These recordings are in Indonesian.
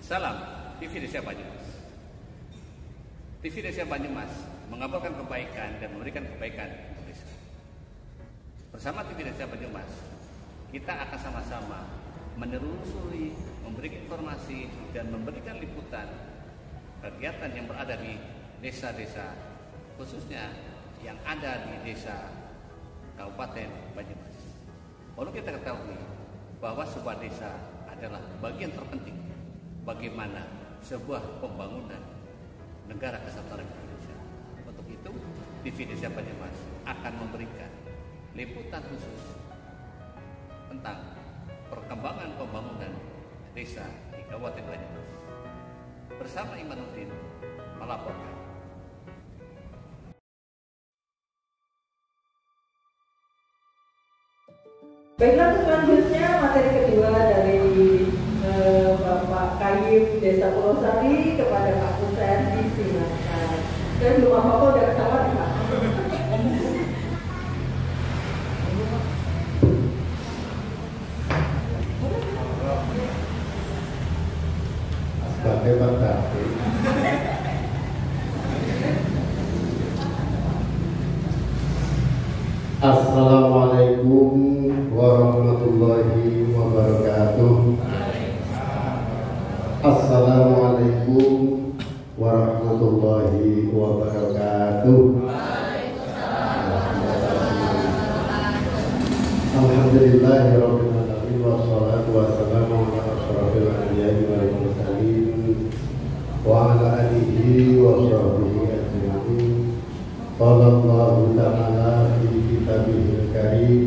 Salam TV Desa Banyumas. TV Desa Banyumas mengabarkan kebaikan dan memberikan kebaikan untuk desa. Bersama TV Desa Banyumas, kita akan sama-sama menelusuri, memberikan informasi dan memberikan liputan kegiatan yang berada di desa-desa, khususnya yang ada di desa Kabupaten Banyumas. Perlu kita ketahui bahwa sebuah desa adalah bagian terpenting bagaimana sebuah pembangunan negara kesatuan Republik Indonesia. Untuk itu, TV Desa Banyumas akan memberikan liputan khusus tentang perkembangan pembangunan desa di Kabupaten Banyumas. Bersama Imanuddin melaporkan. Baiklah, selanjutnya materi kedua dari Bapak Kayib Desa Purwosari kepada Pak Kusen disilakan. Dan belum apa-apa udah ketawa nih Pak. Sebagai pendamping Assalamualaikum warahmatullahi wabarakatuh. Assalamualaikum warahmatullahi wabarakatuh. Alhamdulillahirabbil alamin wassalatu wassalamu ala asyrofil anbiya'i wal mursalin wa ala alihi wa sahbihi ajma'in. Sallallahu ta'ala fi kitabihil karim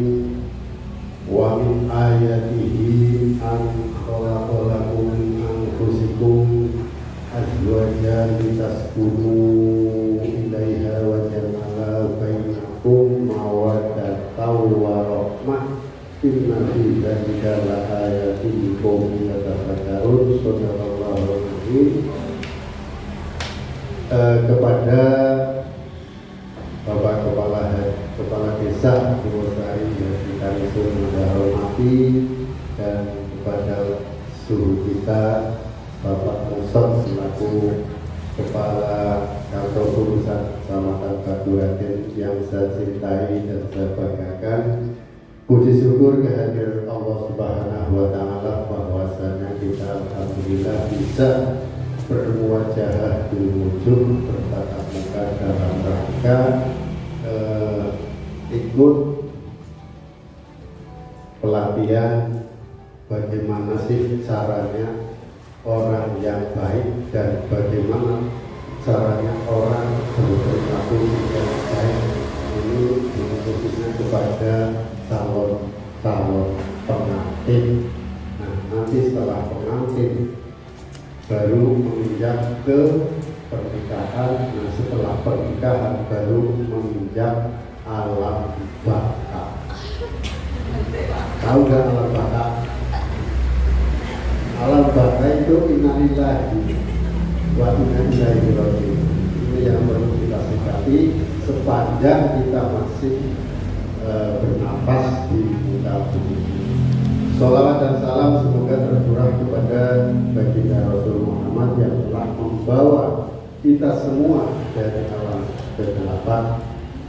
wa min ayatihi an khalaqa lakum min anfusikum azwajan litaskunu ilaiha wa ja'ala bainakum mawaddatan wa rahmah inna fi dzalika laayatin liqaumin yatafakkarun. Shadaqallahu al-azim. Kepada Bapak Kepala Desa Purwosari yang kita hormati, dan kepada suhu kita Bapak Musab selaku Kepala Kantor Urusan Kecamatan Kabupaten yang saya cintai dan saya banggakan. Puji syukur kehadiran Allah Subhanahu wa Ta'ala bahwasanya kita alhamdulillah bisa bermuajah di wujud bertatap muka dalam rangka ikut pelatihan bagaimana sih caranya orang yang baik dan bagaimana caranya orang berperilaku yang baik. Ini khususnya kepada calon pengantin. Nah, nanti setelah pengantin baru menginjak ke pernikahan. Nah, setelah pernikahan baru menginjak alam baka. Tahu gak alam baka? Alam baka itu innalillahi wa inna ilaihi raji'un. Ini yang perlu kita sikapi sepanjang kita masih bernafas di muka bumi. Sholawat dan salam semoga tercurah kepada baginda Rasul Muhammad yang telah membawa kita semua dari alam kegelapan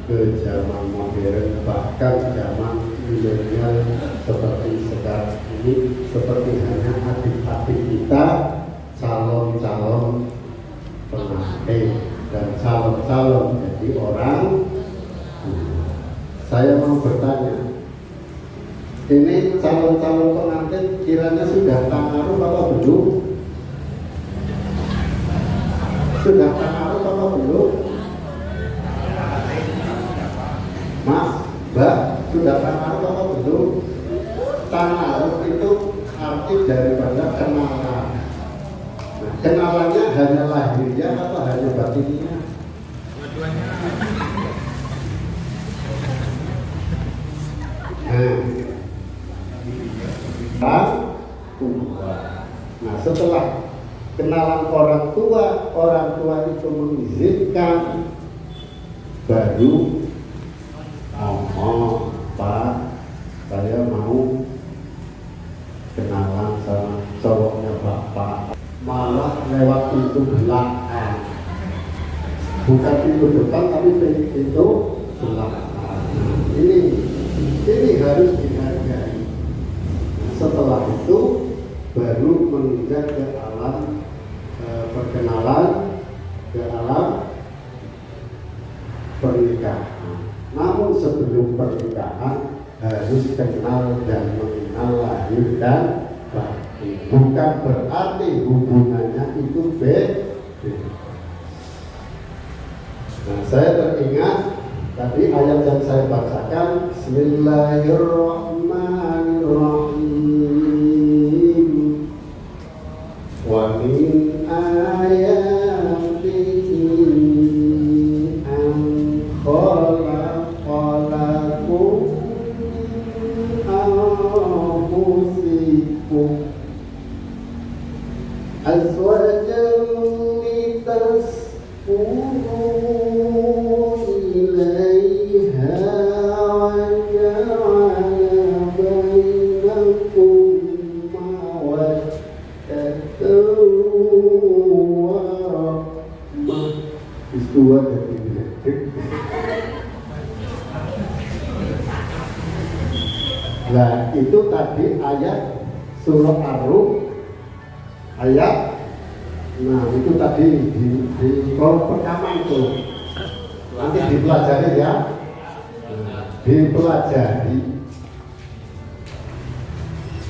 ke zaman modern, bahkan zaman milenial seperti sekarang ini, seperti hanya adik-adik kita calon-calon pengantin dan calon-calon jadi orang. Saya mau bertanya, ini calon-calon pengantin kiranya sudah tangaruh apa belum? Sudah tangaruh apa belum? Mas, Mbak, sudah tangaruh apa belum? Tangaruh itu arti daripada kenalan. Nah, kenalannya hanya lahiriah atau hanya batinnya? Dua-duanya. Nah, setelah kenalan orang tua itu mengizinkan, baru Pak, saya mau kenalan sama cowoknya Bapak. malah lewat pintu belakang, bukan pintu depan tapi pintu belakang. Ini harus dihargai. Setelah itu baru menginjak ke alam perkenalan, ke alam pernikahan. Namun sebelum pernikahan harus kenal dan mengenal lahir dan batin. Bukan berarti hubungannya itu beda. Nah, saya teringat tadi ayat yang saya bacakan, Bismillahirrahmanirrahim. Wa min ayatihi an khalaqalakum min anfusikum azwajan litaskunu ilaiha wa ja'ala bainakum mawaddatan wa rahmah. Istiwa dari Nah, itu tadi ayat surah Ar-Rum ayat. Nah, itu tadi di kolom pertama itu. Nanti dipelajari ya. Dipelajari.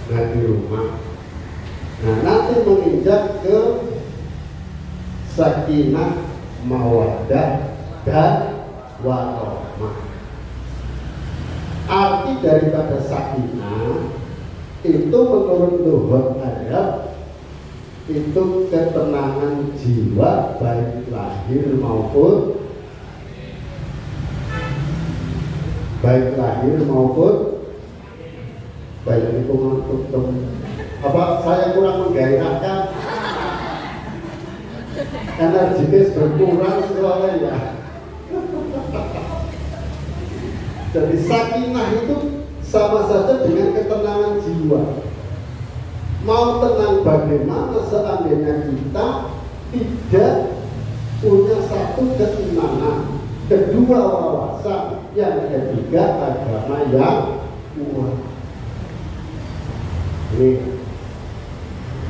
Nah, di rumah. Nah, nanti menginjak ke sakinah, mawaddah dan warahmah. Arti daripada sakinah itu menurut luhur Arab itu ketenangan jiwa baik lahir maupun baik itu maupun apa saya kurang menggairahkan energinya berkurang soalnya ya. Jadi sakinah itu sama saja dengan ketenangan jiwa. Mau tenang bagaimana seandainya kita tidak punya satu keimanan, kedua wawasan, yang ketiga agama yang kuat. Ini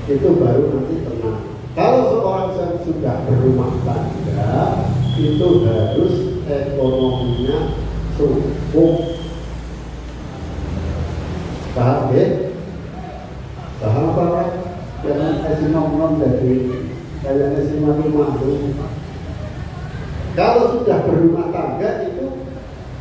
itu baru nanti tenang. Kalau seorang yang sudah berumah tangga itu harus ekonominya cukup. Paham ya? Paham apa Pak? Jangan kasih nom-nom dari kayaknya si malu-malu. Kalau sudah berumah tangga itu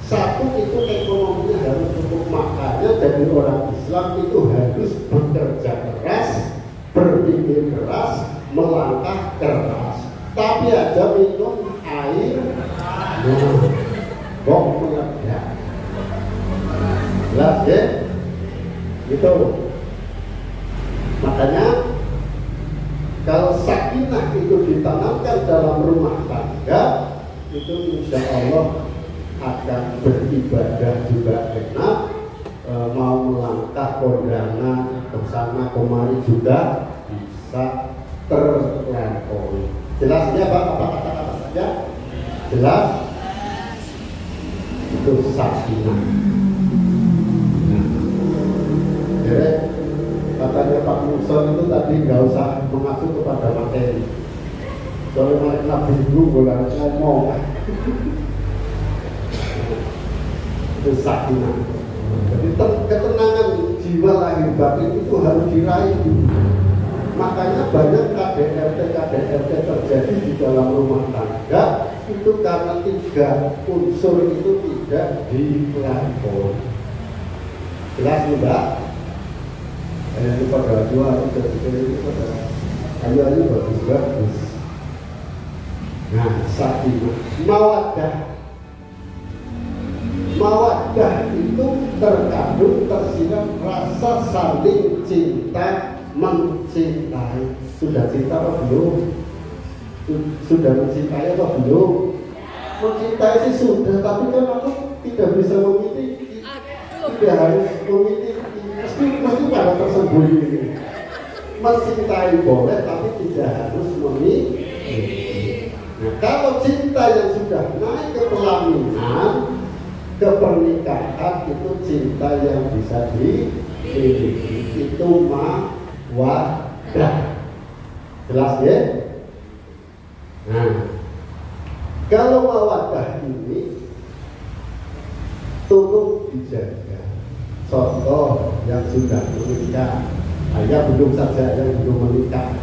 satu itu ekonominya harus cukup. Makanya jadi orang Islam itu harus bekerja keras, berpikir keras, melangkah keras. Tapi aja minum air kok meledak. Jelas ya? Gitu. Makanya kalau sakinah itu ditanamkan dalam rumah tangga, itu insya Allah akan beribadah juga enak, mau melangkah kondangan bersama kemari juga bisa terlampaui. Jelasnya Pak, apa kata-kata saja? Jelas? Itu sakinah. Jadi katanya Pak Muson itu tadi nggak usah mengacu kepada materi. Soalnya mereka Nabi itu boleh ngomong. Itu sakinah. Jadi ketenangan jiwa lahir batin itu harus diraih. Makanya banyak KDRT terjadi di dalam rumah tangga itu karena tiga unsur itu tidak dilakoni. Jelas nih Mbak? Ini pada dua itu pada ayu bagus. Nah, sakinah, mawaddah itu terkandung tersirat rasa saling cinta mencintai. Sudah cinta apa belum? Sudah mencintai apa belum? Mencintai sih sudah, tapi kan aku tidak bisa memiliki. Tidak harus memiliki. Mesti pada tersembunyi. mencintai boleh, tapi tidak harus memiliki. Nah, kalau cinta yang sudah naik ke pelaminan, ke pernikahan, itu cinta yang bisa dimiliki, itu mawaddah. Jelas ya? Nah, kalau mawaddah ini tolong dijaga. Contoh yang sudah menikah, saya belum saja yang belum menikah,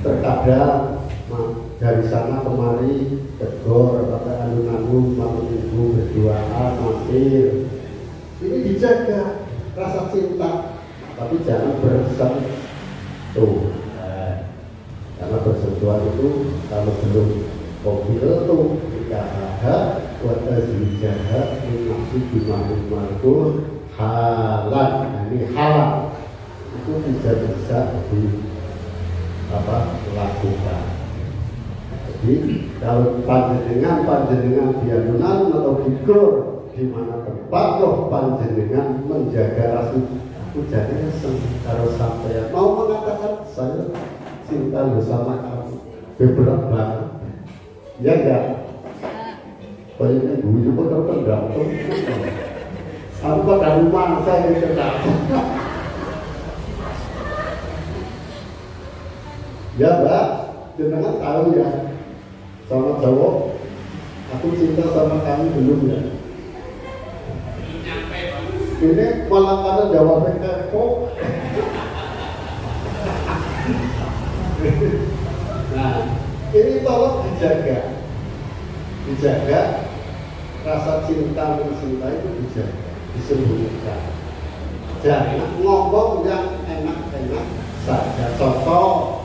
terkadang dari sana kemari tegur, kata alun-alun, malam minggu berduaan, mampir. Ini dijaga rasa cinta, tapi jangan bersentuh. Karena bersentuhan itu kalau belum mobil itu dikatakan wata zijahat nafsi dimahul halal. Ini halal itu tidak bisa lakukan. Jadi kalau panjenengan dia menang atau dikur di mana tempat roh panjenengan menjaga rasa aku jadi kalau sampai mau mengatakan saya cinta bersama kamu berat banget, ya enggak? Banyak ibu pun terpendam tuh. Aku pada rumah saya dikenal. Ya Mbak, jenengan tahu ya, sama cowok, aku cinta sama kamu belum ya? Ini malah karena jawabnya kepo. Nah, ini tolong dijaga rasa cinta mencinta itu dijaga, disembunyikan. Jangan ngomong yang enak-enak saja. Contoh,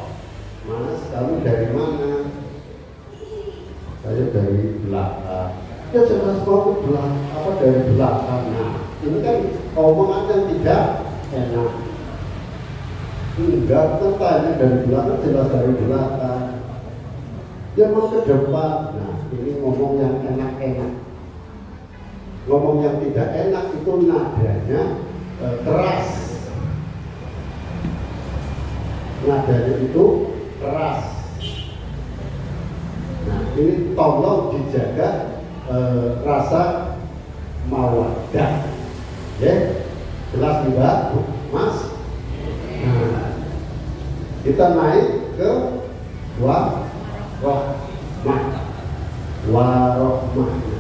Mas, kamu dari mana? Saya dari belakang. Ya jelas mau ke belakang, apa dari belakang. Nah, ini kan omongan yang tidak enak. Enggak, tanya dari belakang, jelas dari belakang. Dia mau ke depan. Nah, ini ngomong yang enak-enak. Ngomong yang tidak enak itu nadanya keras. Nadanya itu keras. Nah, ini tolong dijaga rasa mawaddah. Ya, jelas nih Mbak, Mas. Nah, kita naik ke warohmah.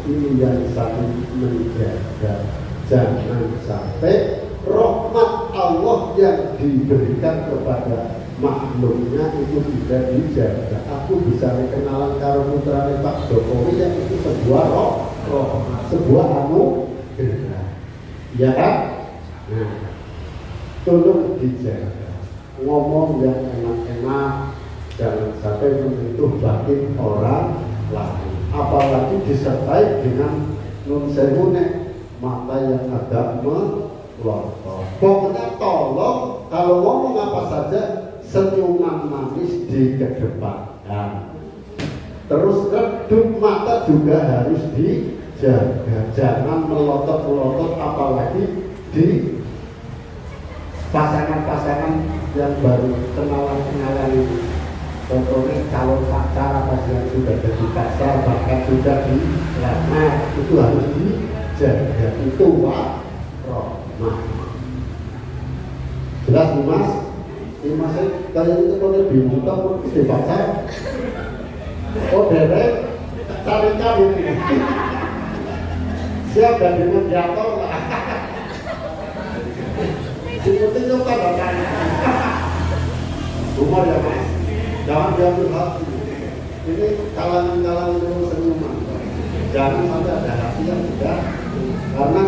Ini yang saling menjaga. Jangan sampai rahmat Allah yang diberikan kepada makhluknya itu tidak dijaga. Aku bisa kenalan karo putrane Pak Jokowi yang itu sebuah rahmat, sebuah anugerah. Ya kan? Nah, tolong dijaga. Ngomong yang enak-enak, jangan sampai menyentuh batin orang lain. Apalagi disertai dengan nun sewune mata yang agak melotot. Pokoknya tolong kalau ngomong apa saja senyuman manis dikedepankan. Terus redup mata juga harus dijaga. Jangan melotot-melotot, apalagi di pasangan-pasangan yang baru kenalan ini. Contohnya calon pacar apa yang sudah jadi pacar, bahkan sudah dilamar, itu harus dijaga. Itu warohmah. Jelas nih Mas? Ini Mas kalian itu kalau bingung tahu istri pacar. Oh derek cari-cari siap dan dengan diator lah. Seperti itu tanda tanya. Umur ya Mas, jangan diambil hati. Ini kalangan-kalangan itu senyuman. Jangan sampai ada hati yang tidak, karena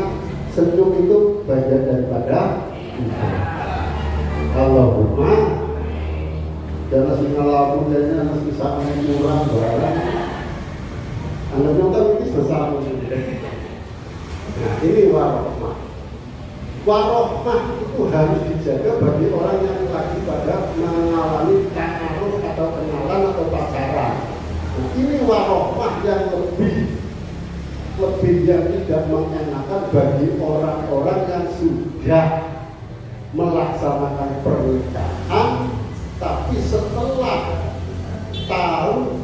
senyum itu bagian daripada iman. Allahumma jangan singalamu dan masih sama murah barang. Anda nonton ini sesama. Nah ini warohmah. Warohmah itu harus dijaga bagi orang yang lagi pada mengalami ta'aruf atau kenalan atau pacaran. Nah, ini warohmah yang lebih yang tidak mengenakan bagi orang-orang yang sudah melaksanakan pernikahan Tapi setelah tahu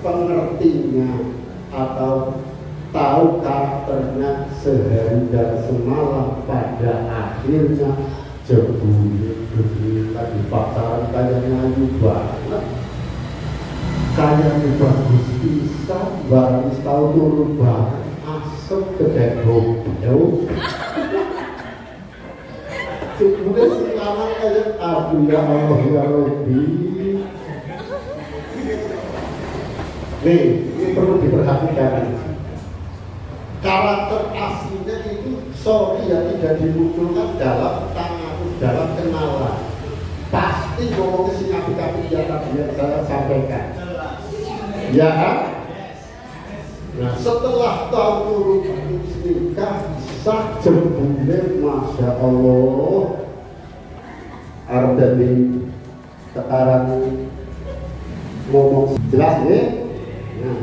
pengertinya atau tahu karakternya sehari dan semalam, pada akhirnya jebul lagi pacaran kayaknya banget, kayaknya bagus bisa, barang tahu turun banget, asap ke goblok. Jebulnya sekarang kayak aduh ya Allah ya Rabbi. Nih, ini perlu diperhatikan. Karakter aslinya itu sorry ya tidak dimunculkan dalam dalam kenalan. Pasti ngomongnya si nabi-nabi yang tadi yang saya sampaikan. Ya kan? Nah setelah tahu turun nikah sah jembule, masya Allah. Artinya sekarang ngomong jelas ya. Nah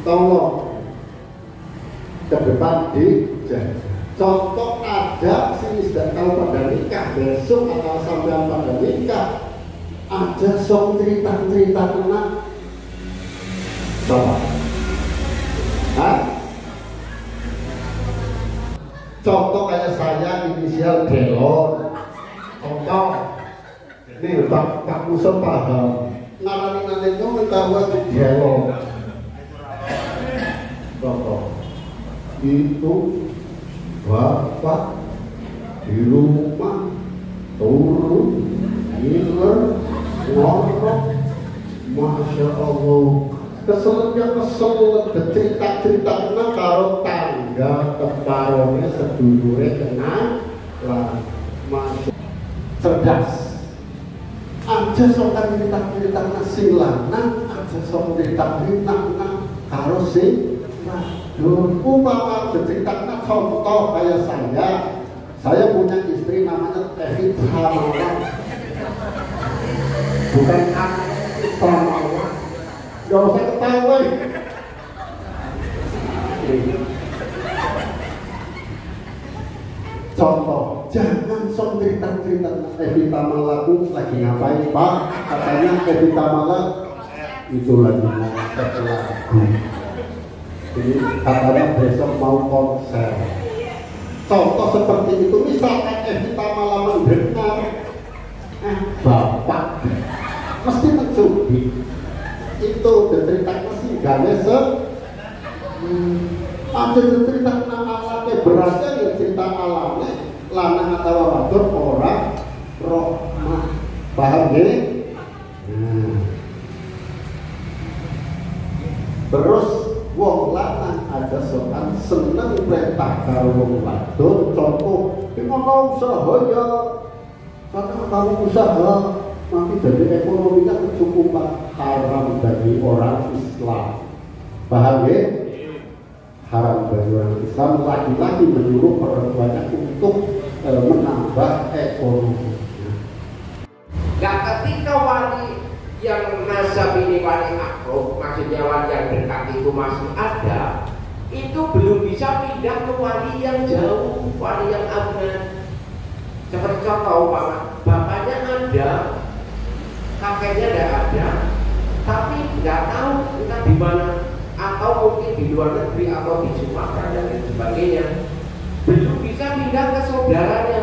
tolong ke depan contoh ada sini sudah tahu pada nikah, besok atau sampai pada nikah ada sok cerita-cerita kena coba contoh kayak saya inisial Delon, contoh ini Pak Musa paham ngarani itu mengetahui Delon, contoh itu bapak di rumah turun ngiler ngorok, masya Allah keselnya cerita kena karo tangga keparone sedulure kena lah, masya cerdas aja sokan cerita sing lanang, aja sok cerita karo sing umpama bercerita contoh kayak saya punya istri namanya Teh Hamawah, bukan Hamawah, gak usah ketawa. Contoh, jangan sok cerita Evita Malaku lagi ngapain Pak? Katanya Evita Malak itu lagi mau lagu. Ini katanya besok mau konser. Contoh seperti itu, misalkan Evita malah mendengar bapak mesti mencubit itu cerita sih gak ada cerita alamnya, berasnya ya cerita alamnya lanang atau wadon orang rohmah, paham ya? Terus wong lanang ada soal seneng perintah karo wong wadon, contoh ngono usaha ya karena kamu usaha nanti dari ekonominya kecukupan, haram bagi orang Islam, paham ya? Haram bagi orang Islam laki-laki menyuruh perempuannya untuk menambah ekonomi. Nah ketika wali yang nasab ini wali akrab, maksudnya wali yang dekat itu masih ada, itu belum bisa pindah ke wali yang jauh, wali yang abad. Seperti contoh bapaknya ada, kakeknya tidak ada, tapi nggak tahu entah di mana, atau mungkin di luar negeri atau di Sumatera dan lain sebagainya, belum bisa pindah ke saudaranya,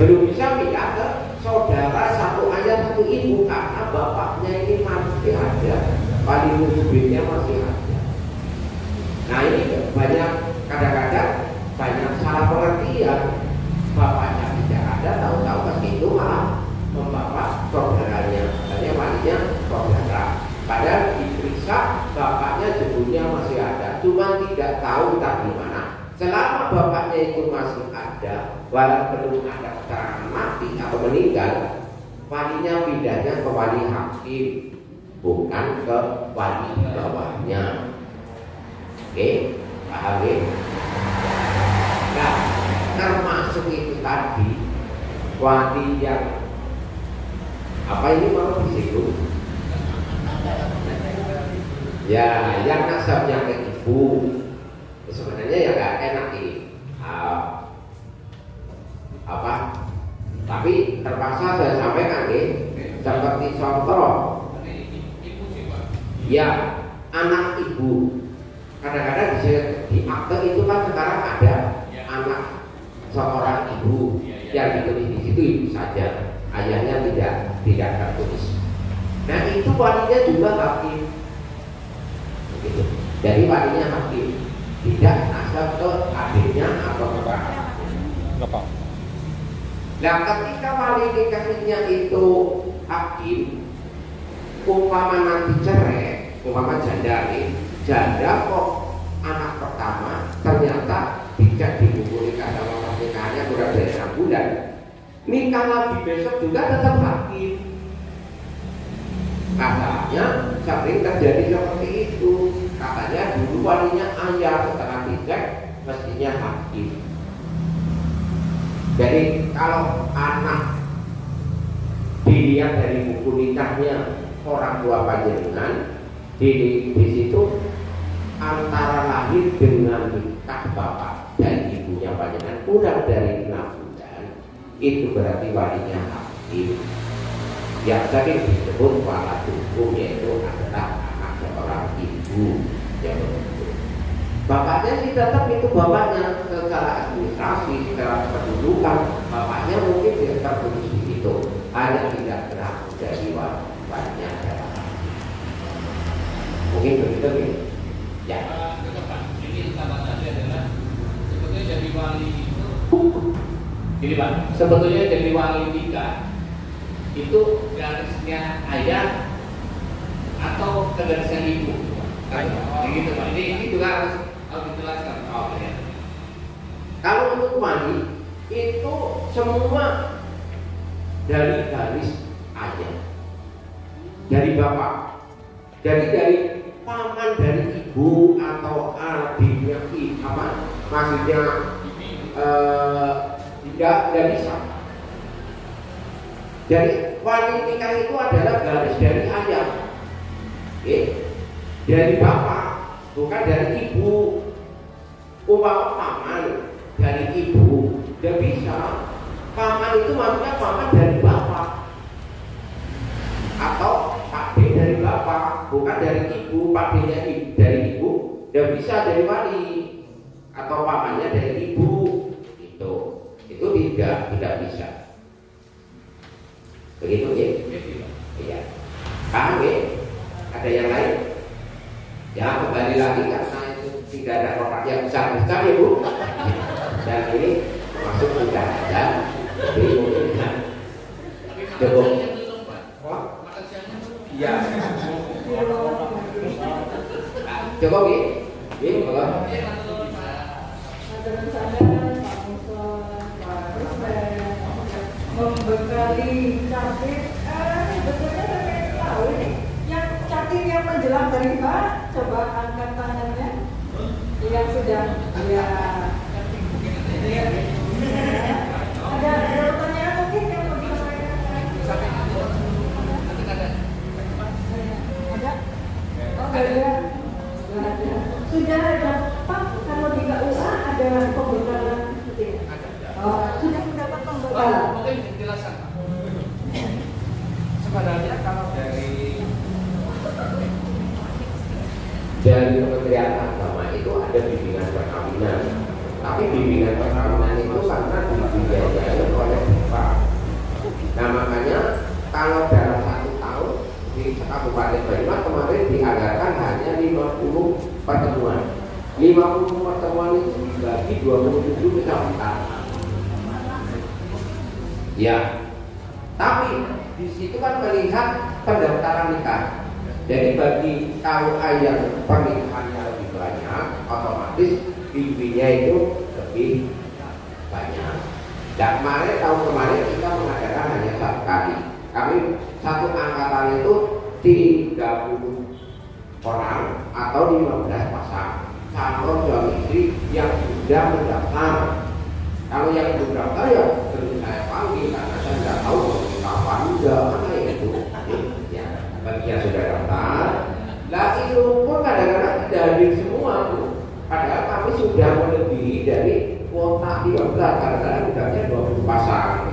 belum bisa pindah ke saudara satu ayah satu ibu karena bapaknya ini masih ada, wali musbihnya masih ada. Nah ini banyak kadang-kadang banyak salah pengertian, bapaknya tidak ada, tahu-tahu ke situ malah membawa saudaranya, katanya walinya saudara. Padahal diperiksa bapaknya jebulnya masih ada, cuma tidak tahu entah di mana. Selama bapaknya itu masih ada, walaupun belum ada keterangan mati atau meninggal, walinya pindahnya ke wali hakim, bukan ke wali bawahnya. Oke, paham ya? Nah, termasuk itu tadi wali yang apa ini mau disinggung? Ya, yang nasabnya ke ibu, sebenarnya ya nggak enak nih. Tapi terpaksa saya sampaikan seperti contoh ya anak ibu. Kadang-kadang di akte itu kan sekarang ada anak seorang ibu yang ditulis di situ ibu saja, ayahnya tidak tertulis. Nah itu walinya juga hakim, begitu. Jadi walinya hakim, tidak nasab ke adiknya atau ke bapak. Nah ketika wali nikahnya itu hakim, umpama nanti cerai, umpama janda kok anak pertama ternyata tidak di buku nikah sama pernikahannya kurang dari 6 bulan, nikah lagi besok juga tetap hakim. Katanya sering terjadi seperti itu. Katanya dulu walinya ayah, setelah dicek mestinya hakim. Jadi kalau anak dilihat dari buku nikahnya orang tua panjenengan, di situ antara lahir dengan nikah bapak dan ibunya panjenengan kurang dari 6 bulan, itu berarti walinya hakim. Yang sering disebut wala hukum yaitu adalah anak seorang ibu yang betul. Bapaknya sih tetap itu bapaknya secara administrasi, secara kedudukan bapaknya mungkin tidak tertulis di situ, hanya tidak pernah menjadi walinya adalah mungkin begitu nih. Ya. Ini tambah tadi adalah sebetulnya jadi wali itu. Ini Pak, sebetulnya jadi wali nikah itu garisnya ayah atau ke garisnya ibu? Begitu Pak. Ini juga harus dijelaskan. Oh ya. Kalau untuk wali itu semua dari garis ayah, dari bapak, jadi dari paman dari ibu atau adiknya maksudnya tidak bisa. Jadi wali nikah itu adalah garis dari ayah, dari bapak, bukan dari ibu. Umpama paman dari ibu, tidak bisa. Paman itu maksudnya paman dari bapak atau Pak D dari bapak, bukan dari ibu. Pak D-nya dari ibu, tidak bisa dari wali, atau pamannya dari ibu. Itu tidak bisa. Begitu ya? Iya. Paham ya? Ada yang lain? Ya kembali lagi karena itu tidak ada kotak yang besar-besar ya Bu. Dan ini masuk tidak ada. Jadi mungkin cukup. Iya. Cukup ya? Ini kalau membekali catit, sebetulnya saya tahu nih, yang catit yang menjelang dari Mbak, coba angkat tangannya, yang sudah ya, ada pertanyaan mungkin yang mau disampaikan? Ada? Oh ada. Sudah ada Pak, kalau di KUA ada pembekalan seperti itu. Oh, sudah mendapat pembekalan. Mungkin penjelasan. Sebenarnya kalau dari Kementerian Agama itu ada bimbingan perkawinan. Tapi bimbingan perkawinan itu karena dibiayai oleh BPA. Nah makanya kalau dalam 1 tahun di Kabupaten Banyumas kemarin dianggarkan hanya 50 pertemuan. 50 pertemuan itu dibagi 27 kecamatan. Ya, tapi di situ kan melihat pendaftaran nikah. Jadi bagi KUA yang pernikahannya lebih banyak, otomatis bimbingnya itu lebih banyak. Dan tahun kemarin kita mengadakan hanya 1 kali. Kami satu angkatan itu 30 orang atau 15 pasang calon suami istri yang sudah mendaftar. Kalau yang belum daftar ya perlu saya panggil karena saya tidak tahu kapan udah mana itu. Ya, bagi yang sudah daftar, lah itu pun kadang-kadang tidak hadir semua. Padahal kami sudah melebihi dari kuota 15 karena udahnya 20 pasang.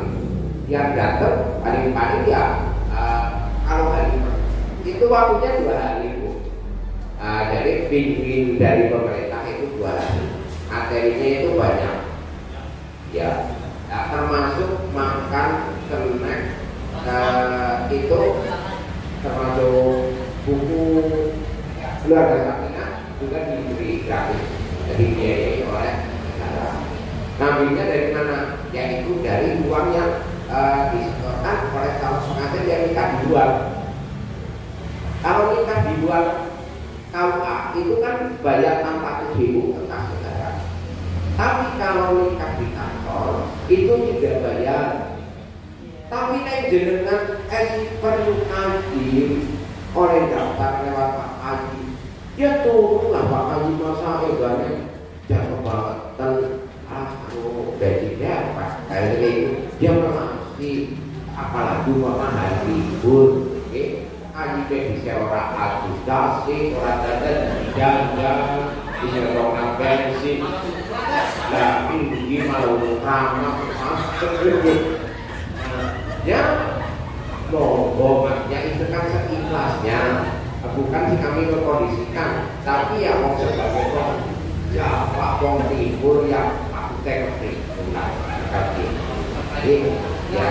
yang datang paling-paling ya kalau hari itu waktunya 2 hari Bu. Jadi bimbing dari pemerintah itu 2 hari, materinya itu banyak ya, termasuk makan, snack, itu termasuk buku keluarga Sakinah juga diberi gratis, jadi dibiayai oleh negara. Ngambilnya dari mana? Yaitu dari uang yang disetorkan oleh calon pengantin yang nikah di luar. Kalau nikah di luar KUA itu kan bayar 600.000 ke kas negara. Tapi kalau nikah di kantor itu tidak bayar. Tapi nek jenengan perlu haji oleh daftar lewat Pak Haji, dia turun lah Pak Haji masa egarnya jatuh banget dan gajinya apa? Kayak itu dia masih apalagi Pak Haji pun, Haji bisa orang administrasi, orang jajan, bisa orang bensin, tapi gimana ramah masuk ya ya itu kan seikhlasnya, bukan sih kami mengkondisikan, tapi ya mau sebagai orang ya Pak Wong Timur yang aku ngerti bukan jadi ya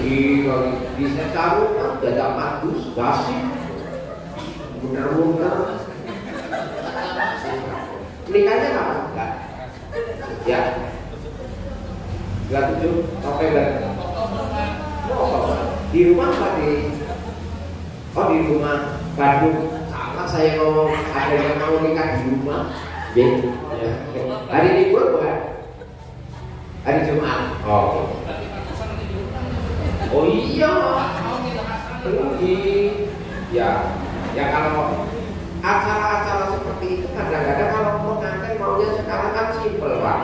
di sekarang kan tidak magus gasih bener-bener nikahnya apa enggak ya enggak 7 November di rumah apa di rumah Bandung. Salah saya ngomong ada yang mau nikah di rumah ya. Hari libur bukan? Hari Jumat. Oh iya ya kalau acara-acara seperti itu kadang-kadang kalau pengantin maunya sekarang kan simpel Pak.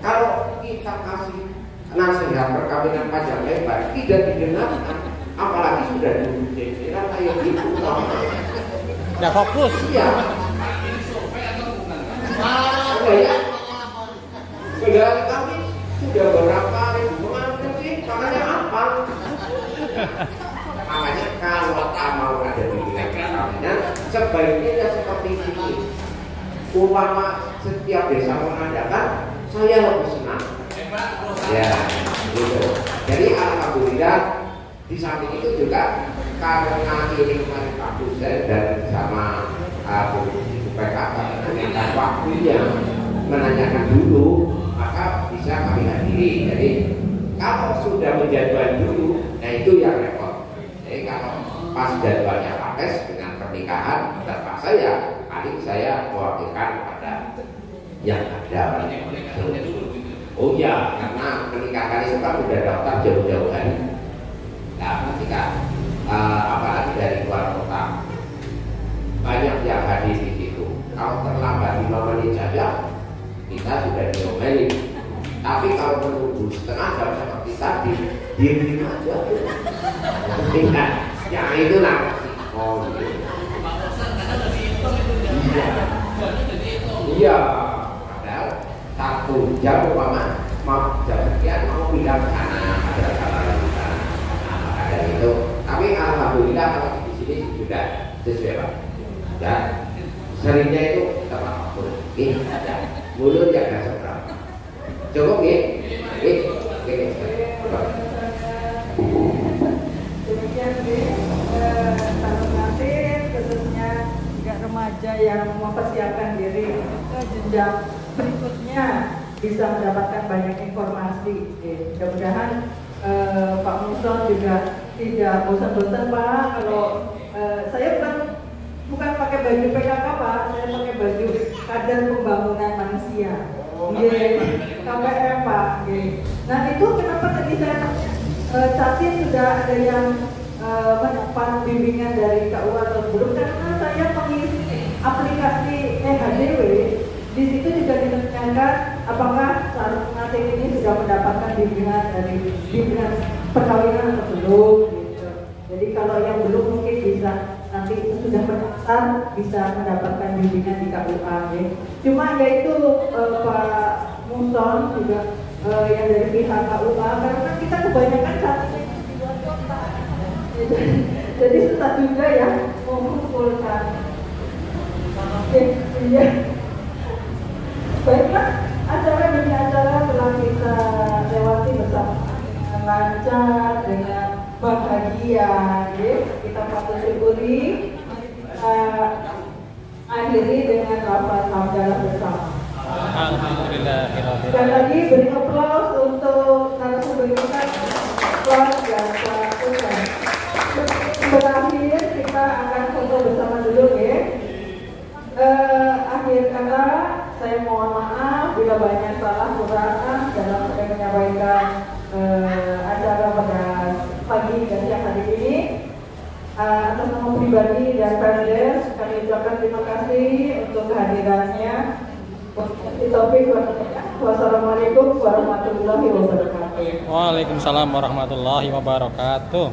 Kalau kita kasih nasihat perkawinan panjang lebar tidak didengarkan, apalagi sudah dulu ceceran kayak gitu. Nggak fokus. Iya. Ya. Sudah kami sudah berapa ribu pengantin sih, makanya apa? Makanya kalau mau ada bimbingan perkawinan sebaiknya ya seperti ini. Umpama setiap desa mengadakan, saya lebih senang. Ya, gitu. Jadi alhamdulillah di samping itu juga karena ini kemarin Pak Dosen dan sama Bu PKK menanyakan waktunya, menanyakan dulu, maka bisa kami hadiri. Jadi kalau sudah menjadwal dulu, nah itu yang repot. Jadi kalau pas jadwalnya pates dengan pernikahan, terpaksa ya paling saya mewakilkan pada yang ada. Oh ya, karena pernikahan itu kan sudah daftar jauh-jauh hari. Nah, ketika apalagi dari luar kota, banyak yang hadir di situ. Kalau terlambat 5 menit saja, kita sudah diomelin. Tapi kalau menunggu setengah jam seperti tadi, diem aja. Ya itulah. Oh iya. Padahal 1 jam umpama mau jam sekian mau pindah ke sana ada salah kita. Ada itu. Tapi alhamdulillah kalau di sini sudah sesuai Pak. Ya, seringnya itu tepat waktu. Ada mulut yang ada seberapa. Cukup ya? Demikian calon pengantin khususnya juga remaja yang mempersiapkan diri ke jenjang berikutnya bisa mendapatkan banyak informasi. Mudah-mudahan Pak Muson juga tidak bosan-bosan Pak. Kalau saya bukan pakai baju PKK Pak, saya pakai baju kader pembangunan manusia. KPM Pak. Nah itu kenapa tadi saya catat sudah ada yang mendapat bimbingan dari KUA atau belum, karena saya mengisi aplikasi HDW. Di situ juga ditanyakan apakah calon pengantin ini sudah mendapatkan bimbingan dari bimbingan perkawinan atau belum gitu. Jadi kalau yang belum mungkin bisa nanti sudah mendaftar bisa mendapatkan bimbingan di KUA ya. Cuma yaitu Pak Muson juga yang dari pihak KUA, karena kita kebanyakan saat ini di luar kota. Jadi susah juga ya mengumpulkan. Oke, iya. Baiklah, acara demi acara telah kita lewati bersama dengan lancar, dengan bahagia, ya. Kita patut syukuri. Akhiri dengan lafaz hamdalah bersama. Alhamdulillah. Dan lagi beri aplaus untuk narasumber kita, Prof. dan Pak Kusen. Berakhir kita akan foto bersama dulu ya. Akhir kata saya mohon maaf bila banyak salah kurang dalam saya menyampaikan acara pada pagi dan siang hari ini. Atas nama pribadi dan Perdes kami ucapkan terima kasih untuk kehadirannya. Wassalamualaikum warahmatullahi wabarakatuh. Waalaikumsalam warahmatullahi wabarakatuh.